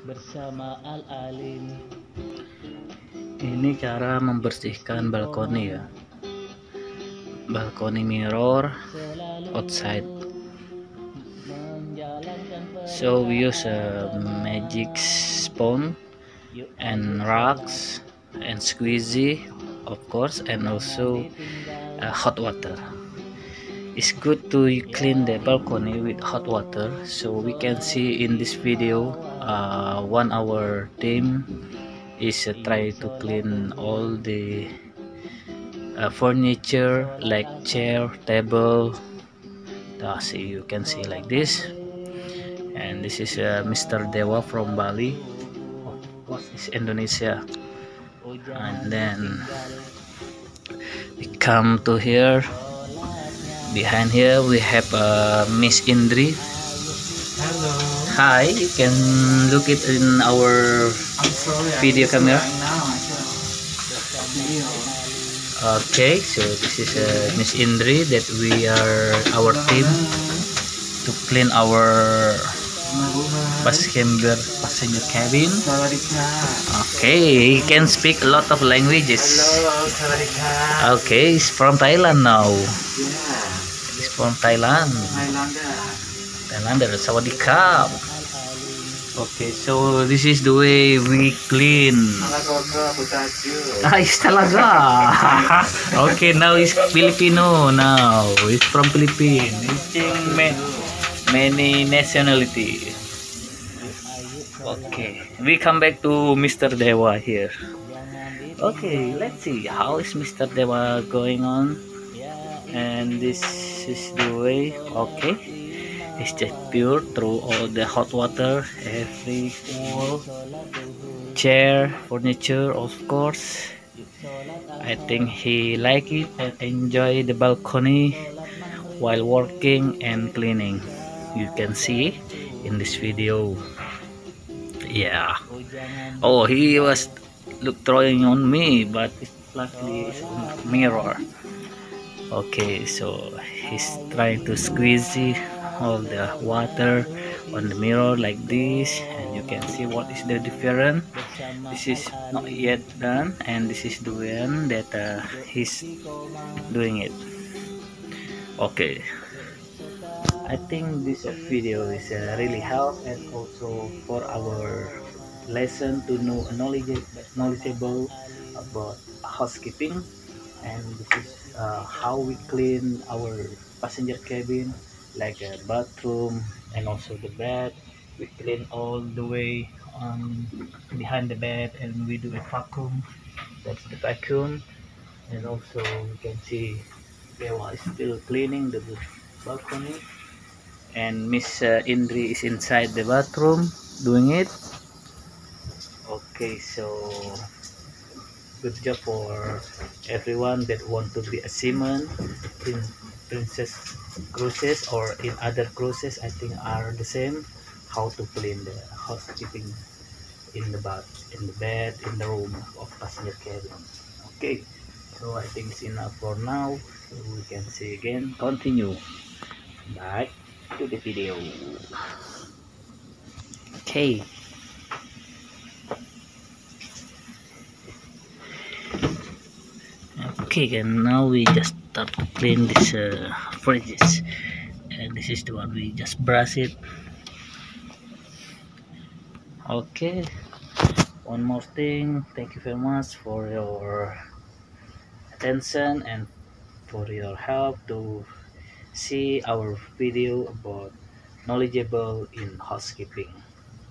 Bersama Al Aliim. Ini cara membersihkan balkoni ya. Balkoni mirror outside. So we use a magic spoon and rocks and squeezy, of course, and also hot water. It's good to clean the balcony with hot water. So we can see in this video, one our team is try to clean all the furniture like chair, table. See, you can see like this. And this is Mr. Dewa from Bali. Of course, it's Indonesia. And then we come to here. Behind here we have Miss Indri. Hello. Hi, you can look it in our video camera. Okay, so this is Miss Indri that we are our team to clean our passenger cabin. Okay, he can speak a lot of languages. Okay, he's from Thailand now. He's from Thailand. Thailander, Sawadikap. Okay, so this is the way we clean. It's talaga. Okay, now he's Filipino. Now he's from Philippines. He's many nationality. Okay, we come back to Mr. Dewa here. Okay, let's see how is Mr. Dewa going on. And this is the way. Okay, it's just pure through all the hot water, every wall, chair, furniture, of course. I think he like it and enjoy the balcony while working and cleaning. You can see in this video. Yeah. Oh, he was throwing on me, but it's luckily it's mirror. Okay, so he's trying to squeeze all the water on the mirror like this, and you can see what is the difference. This is not yet done, and this is the one that he's doing it. Okay, I think this video is really help, and also for our lesson to know knowledgeable about housekeeping. And this is how we clean our passenger cabin, like a bathroom and also the bed. We clean all the way behind the bed, and we do a vacuum. That's the vacuum. And also you can see Dewa is still cleaning the balcony, and Miss Indri is inside the bathroom doing it. Okay, so good job for everyone that want to be a seaman in Princess Cruises or in other cruises. I think are the same, how to clean the housekeeping in the bath, in the bed, in the room of passenger cabin. Okay, so I think it's enough for now, so we can see again, continue back to the video. Okay, okay, and now we just start to clean this fridges, and this is the one we just brush it. Okay, one more thing, thank you very much for your attention and for your help to see our video about knowledgeable in housekeeping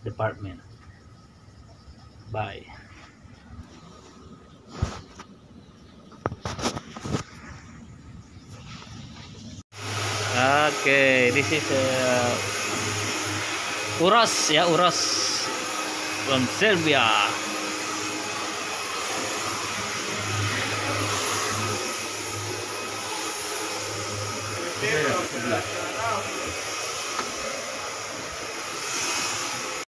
department. Bye. Okay, this is Uras ya, Uras from Serbia.